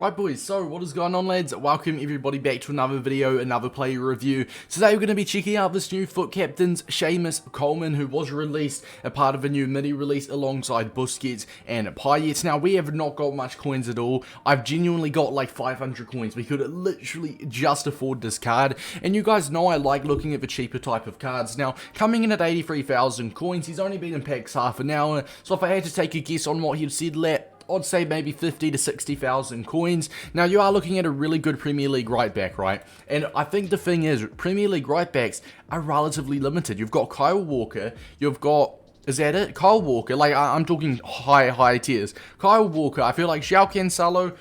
Right boys, so what is going on lads? Welcome everybody back to another video, another player review. Today we're going to be checking out this new FUT Captains Seamus Coleman, who was released a part of a new mini release alongside Busquets and Payet. Now we have not got much coins at all. I've genuinely got like 500 coins. We could literally just afford this card, and you guys know I like looking at the cheaper type of cards. Now coming in at 83,000 coins, he's only been in packs half an hour, so if I had to take a guess on what he'd said, I'd say maybe 50 to 60,000 coins. Now you are looking at a really good Premier League right back, right? And I think the thing is, Premier League right backs are relatively limited. You've got Kyle Walker, you've got, is that it? Kyle Walker, like I'm talking high tiers. Kyle Walker, I feel like João Cancelo,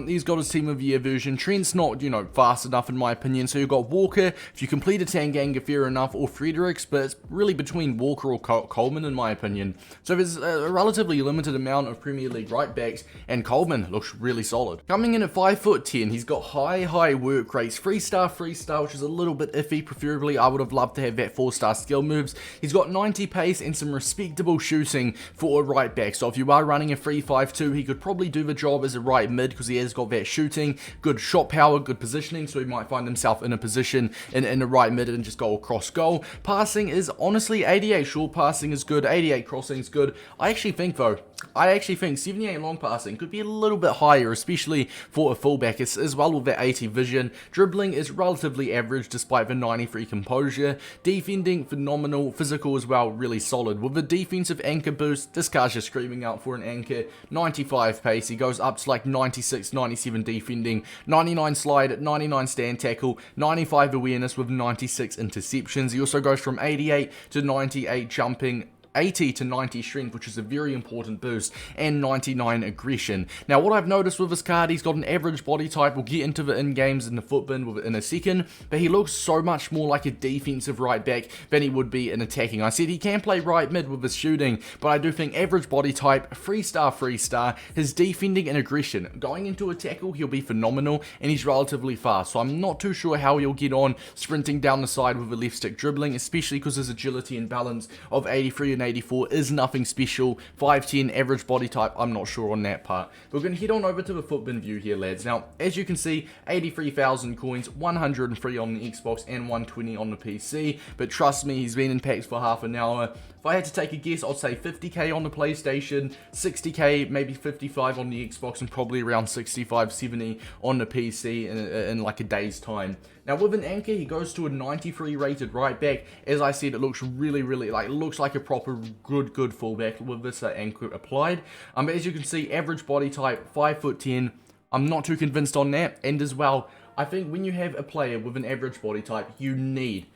he's got his team of the year version. Trent's not, fast enough in my opinion. So you've got Walker, if you complete a Tanganga fair enough, or Fredericks, but it's really between Walker or Coleman in my opinion. So there's a relatively limited amount of Premier League right backs, and Coleman looks really solid. Coming in at 5'10", he's got high work rates, 3-star, which is a little bit iffy. Preferably, I would have loved to have that 4-star skill moves. He's got 90 pace and some respectable shooting for a right back. So if you are running a 3-5-2, he could probably do the job as a right mid because he has got that shooting, good shot power, good positioning, so he might find himself in a position in the right mid and just go across goal. Passing is honestly 88 short passing is good, 88 crossing is good. I actually think 78 long passing could be a little bit higher, especially for a fullback, as well with that 80 vision. Dribbling is relatively average despite the 93 composure. Defending phenomenal, physical as well, really solid. With the defensive anchor boost, this card's just screaming out for an anchor. 95 pace, he goes up to like 96, 97 defending, 99 slide, 99 stand tackle, 95 awareness with 96 interceptions. He also goes from 88 to 98 jumping, 80 to 90 strength, which is a very important boost, and 99 aggression. Now what I've noticed with this card, he's got an average body type. We'll get into the in-games in the FUT bin in a second, but he looks so much more like a defensive right back than he would be in attacking. I said he can play right mid with his shooting, but I do think average body type, 3-star, his defending and aggression. Going into a tackle, he'll be phenomenal, and he's relatively fast, so I'm not too sure how he'll get on sprinting down the side with a left stick dribbling, especially because his agility and balance of 83 and 84 is nothing special. 5'10", average body type, I'm not sure on that part. But we're going to head on over to the FUT bin view here, lads. Now, as you can see, 83,000 coins, 103 on the Xbox and 120 on the PC. But trust me, he's been in packs for half an hour. If I had to take a guess, I'd say 50k on the PlayStation, 60k, maybe 55 on the Xbox, and probably around 65, 70 on the PC in like a day's time. Now with an anchor, he goes to a 93 rated right back. As I said, it looks really like, it looks like a proper good fullback with this anchor applied. But as you can see, average body type, 5'10". I'm not too convinced on that. And as well, I think when you have a player with an average body type, you need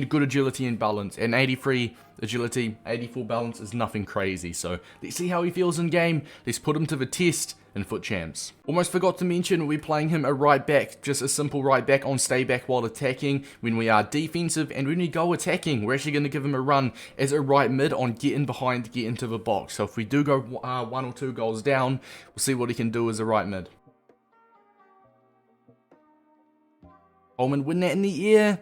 good agility and balance, and 83 agility, 84 balance is nothing crazy. So let's see how he feels in game. Let's put him to the test in FUT Champs. Almost forgot to mention, we're playing him a right back, just a simple right back on stay back while attacking when we are defensive, and when we go attacking, we're actually going to give him a run as a right mid on get in behind, get into the box. So if we do go 1 or 2 goals down, we'll see what he can do as a right mid. Coleman win that in the air.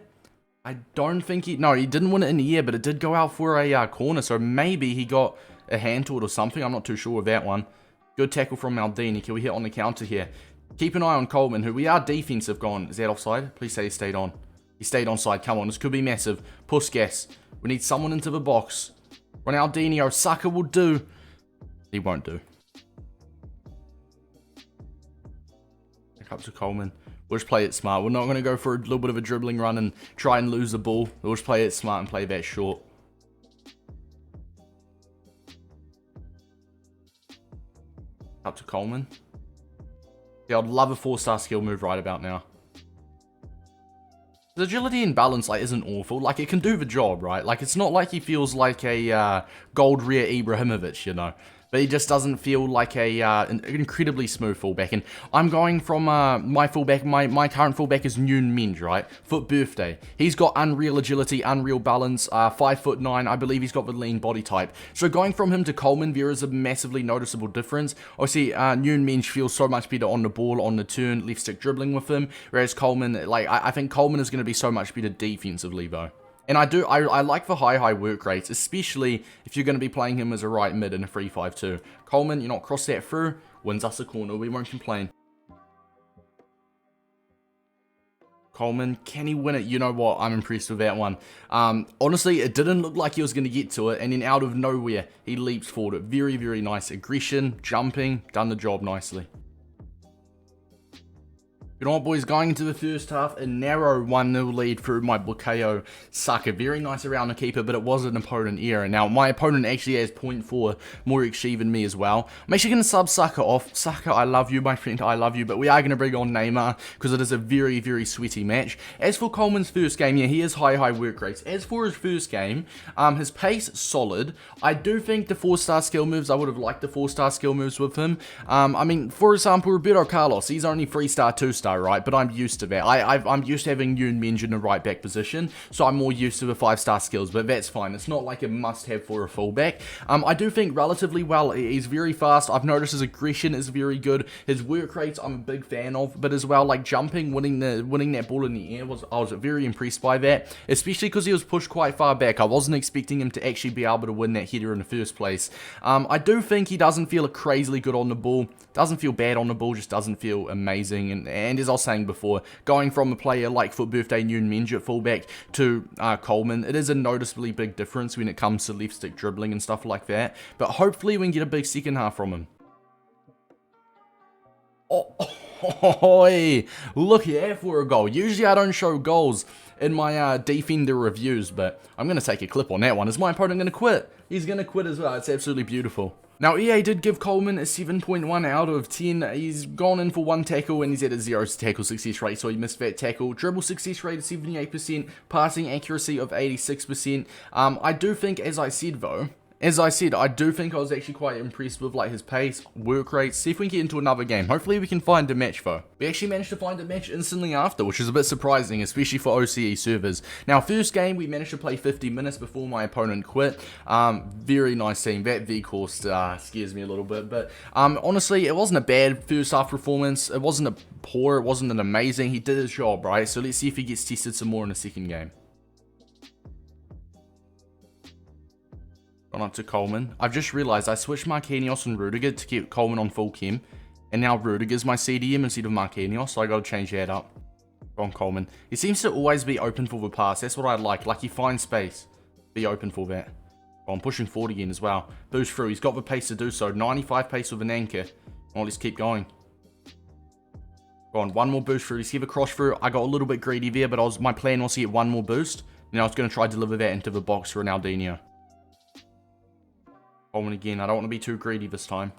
I don't think he didn't win it in the air, but it did go out for a corner, so maybe he got a hand to it or something. I'm not too sure of that one. Good tackle from Maldini. Can we hit on the counter here? Keep an eye on Coleman, who we are defensive gone. Is that offside? Please say he stayed on. He stayed onside. Come on, this could be massive. Puskas. We need someone into the box. Ronaldinho. Saka will do. He won't do. Back up to Coleman. We'll just play it smart. We're not going to go for a little bit of a dribbling run and try and lose the ball. We'll just play it smart and play that short. Up to Coleman. Yeah, I'd love a 4-star skill move right about now. The agility and balance isn't awful. Like, it can do the job, right? Like, it's not like he feels like a gold rare Ibrahimovic, But he just doesn't feel like an incredibly smooth fullback. And I'm going from my fullback, my current fullback is Nguyen Minj, right? FUT Birthday. He's got unreal agility, unreal balance, 5'9". I believe he's got the lean body type. So going from him to Coleman, there is a massively noticeable difference. Obviously, Nguyen Minj feels so much better on the ball, on the turn, left stick dribbling with him. Whereas Coleman, I think Coleman is going to be so much better defensively, though. And I like the high work rates, especially if you're going to be playing him as a right mid in a 3-5-2. Coleman, you not cross that through, wins us a corner, we won't complain. Coleman, can he win it? You know what? I'm impressed with that one. Honestly, it didn't look like he was going to get to it, and then out of nowhere, he leaps forward. Very, very nice. Aggression, jumping, done the job nicely. You know what, boys, going into the first half, a narrow 1-0 lead through my Bukayo Saka. Very nice around the keeper, but it was an opponent error. Now, my opponent actually has 0.4 more XG than me as well. I'm actually going to sub Saka off. Saka, I love you, my friend, I love you, but we are going to bring on Neymar because it is a very, very sweaty match. As for Coleman's first game, yeah, he has high work rates. As for his first game, his pace, solid. I do think the 4-star skill moves, I would have liked the 4-star skill moves with him. I mean, for example, Roberto Carlos, he's only 3-star, 2-star, right? But I'm used to that. I'm used to having Yoon Minj in the right back position, so I'm more used to the 5-star skills, but that's fine. It's not like a must-have for a fullback. I do think relatively well. He's very fast. I've noticed his aggression is very good. His work rates I'm a big fan of, but as well, like jumping, winning that ball in the air, I was very impressed by that, especially because he was pushed quite far back. I wasn't expecting him to actually be able to win that header in the first place. I do think he doesn't feel crazily good on the ball. Doesn't feel bad on the ball, just doesn't feel amazing. And as I was saying before, going from a player like FUT Birthday Yoon Minj at fullback to Coleman, it is a noticeably big difference when it comes to left stick dribbling and stuff like that. But hopefully we can get a big second half from him. Oh, look here for a goal. Usually I don't show goals in my defender reviews, but I'm going to take a clip on that one. Is my opponent going to quit? He's going to quit as well. It's absolutely beautiful. Now, EA did give Coleman a 7.1 out of 10. He's gone in for 1 tackle and he's at a 0 tackle success rate, so he missed that tackle. Dribble success rate of 78%, passing accuracy of 86%. I do think, as I said, I do think I was actually quite impressed with like his pace, work rate. See if we can get into another game. Hopefully we can find a match though. We actually managed to find a match instantly after, which is a bit surprising, especially for OCE servers. Now, first game, we managed to play 50 minutes before my opponent quit. Very nice team. That V-course scares me a little bit, but honestly, it wasn't a bad first half performance. It wasn't a poor, it wasn't an amazing. He did his job, right? So let's see if he gets tested some more in the second game. On up to Coleman. I've just realized I switched Marquinhos and Rudiger to keep Coleman on full chem, and now Rudiger's my CDM instead of Marquinhos, so I gotta change that up. Go on, Coleman. He seems to always be open for the pass. That's what I like he finds space. Be open for that. Oh, I'm pushing forward again as well. Boost through. He's got the pace to do so. 95 pace with an anchor. Oh, let's keep going. Go on, one more boost through. Let's give a cross through. I got a little bit greedy there, but my plan was to get one more boost. Now I was going to try to deliver that into the box for Ronaldinho. Coleman again. I don't want to be too greedy this time.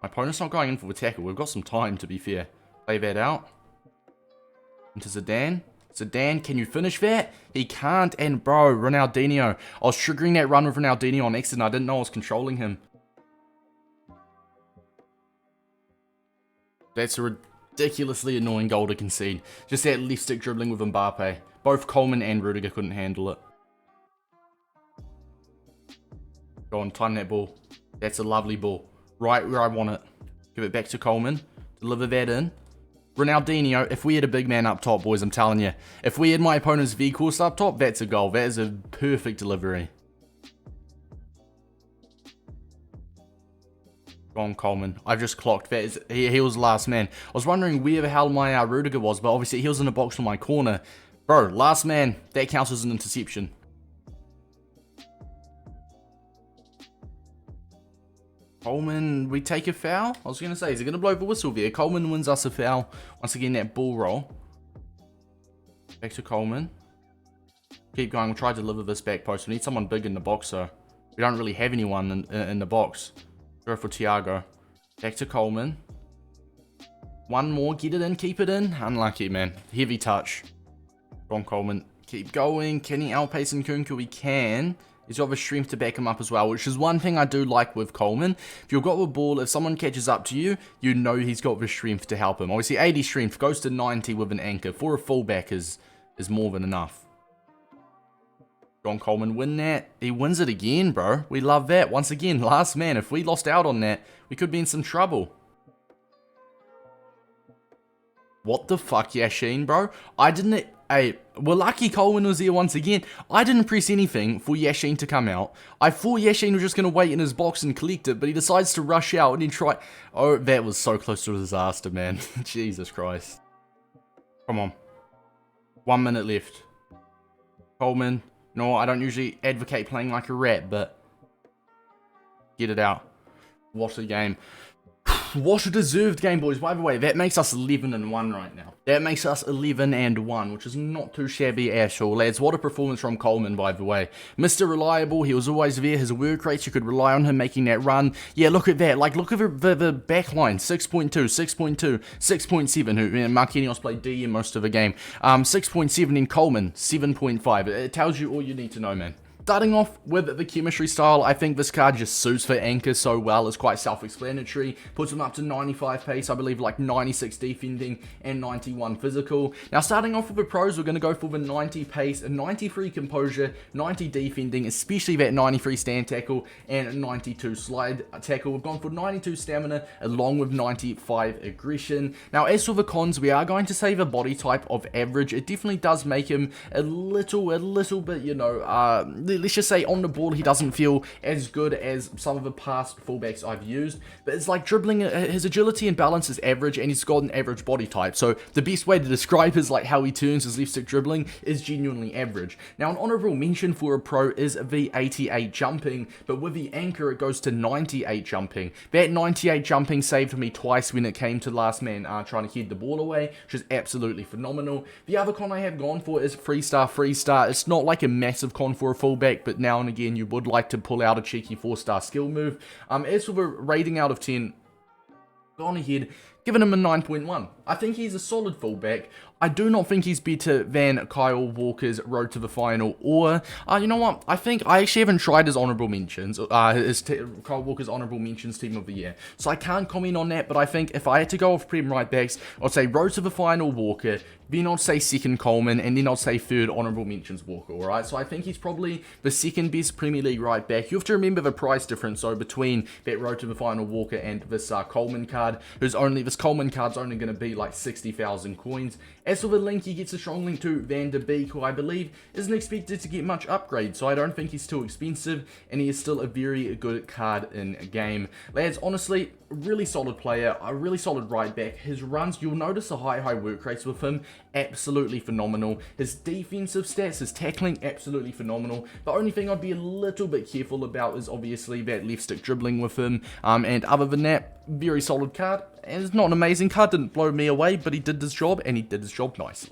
My opponent's not going in for the tackle. We've got some time, to be fair. Play that out. Into Zidane. Zidane, can you finish that? He can't. And bro, Ronaldinho. I was triggering that run with Ronaldinho on accident. I didn't know I was controlling him. That's a ridiculously annoying goal to concede. Just that left stick dribbling with Mbappe. Both Coleman and Rudiger couldn't handle it. Go on, time that ball. That's a lovely ball. Right where I want it. Give it back to Coleman. Deliver that in. Ronaldinho, if we had a big man up top, boys, I'm telling you. If we had my opponent's V-course up top, that's a goal. That is a perfect delivery. Go on, Coleman. I've just clocked that. He was the last man. I was wondering where the hell my Rudiger was, but obviously he was in the box on my corner. Bro, last man. That counts as an interception. Coleman, we take a foul? I was going to say, is he going to blow the whistle there? Coleman wins us a foul. Once again, that ball roll. Back to Coleman. Keep going. We'll try to deliver this back post. We need someone big in the box, so we don't really have anyone in the box. Go for Thiago. Back to Coleman. One more. Get it in. Keep it in. Unlucky, man. Heavy touch. Go on, Coleman. Keep going. Can he outpace Nkunku? He can. He's got the strength to back him up as well, which is one thing I do like with Coleman. If you've got the ball, if someone catches up to you, you know he's got the strength to help him. Obviously, 80 strength goes to 90 with an anchor. For a fullback is more than enough. John Coleman win that. He wins it again, bro. We love that. Once again, last man. If we lost out on that, we could be in some trouble. What the fuck, Yashin, bro? I didn't... Hey, we're lucky Coleman was here once again. I didn't press anything for Yashin to come out. I thought Yashin was just going to wait in his box and collect it, but he decides to rush out and then try... Oh, that was so close to a disaster, man. Jesus Christ. Come on. 1 minute left. Coleman. No, I don't usually advocate playing like a rat, but get it out. What a game. What a deserved game, boys. By the way, that makes us 11-1 right now. That makes us 11-1, which is not too shabby at all, lads. What a performance from Coleman, by the way. Mr. Reliable, he was always there. His work rates, you could rely on him making that run. Yeah, look at that. Like, look at the back line. 6.2, 6.2, 6.7. Who Marquinhos played D in most of the game. 6.7 in Coleman, 7.5. It tells you all you need to know, man. Starting off with the chemistry style, I think this card just suits for Anchor so well. It's quite self-explanatory. Puts him up to 95 pace, I believe like 96 defending and 91 physical. Now starting off with the pros, we're going to go for the 90 pace, 93 composure, 90 defending, especially that 93 stand tackle and 92 slide tackle. We've gone for 92 stamina along with 95 aggression. Now as for the cons, we are going to say the body type of average. It definitely does make him a little bit, you know, let's just say on the ball he doesn't feel as good as some of the past fullbacks I've used, but it's like dribbling, his agility and balance is average and he's got an average body type, so the best way to describe his like how he turns his left stick dribbling is genuinely average. Now an honourable mention for a pro is the 88 jumping, but with the Anchor it goes to 98 jumping. That 98 jumping saved me twice when it came to last man trying to head the ball away, which is absolutely phenomenal. The other con I have gone for is 3-star. It's not like a massive con for a fullback, but now and again you would like to pull out a cheeky 4-star skill move. As for the rating out of 10, gone ahead, giving him a 9.1. I think he's a solid fullback. I do not think he's better than Kyle Walker's road to the final, or, you know what, I think I actually haven't tried his honourable mentions, Kyle Walker's honourable mentions team of the year, so I can't comment on that, but I think if I had to go off Prem right backs, I'd say road to the final Walker, then I'd say second Coleman, and then I'd say third honourable mentions Walker, alright? So I think he's probably the second best Premier League right back. You have to remember the price difference, though, between that road to the final Walker and this Coleman card, this Coleman card's only going to be like 60,000 coins. As for the link, he gets a strong link to Van der Beek, who I believe isn't expected to get much upgrade, so I don't think he's too expensive, and he is still a very good card in a game. Lads, honestly, really solid player, a really solid right back. His runs, you'll notice the high work rates with him, absolutely phenomenal. His defensive stats, his tackling, absolutely phenomenal. The only thing I'd be a little bit careful about is obviously that left stick dribbling with him, and other than that, very solid card. And it's not an amazing card, didn't blow me away, but he did his job, and he did his job nicely.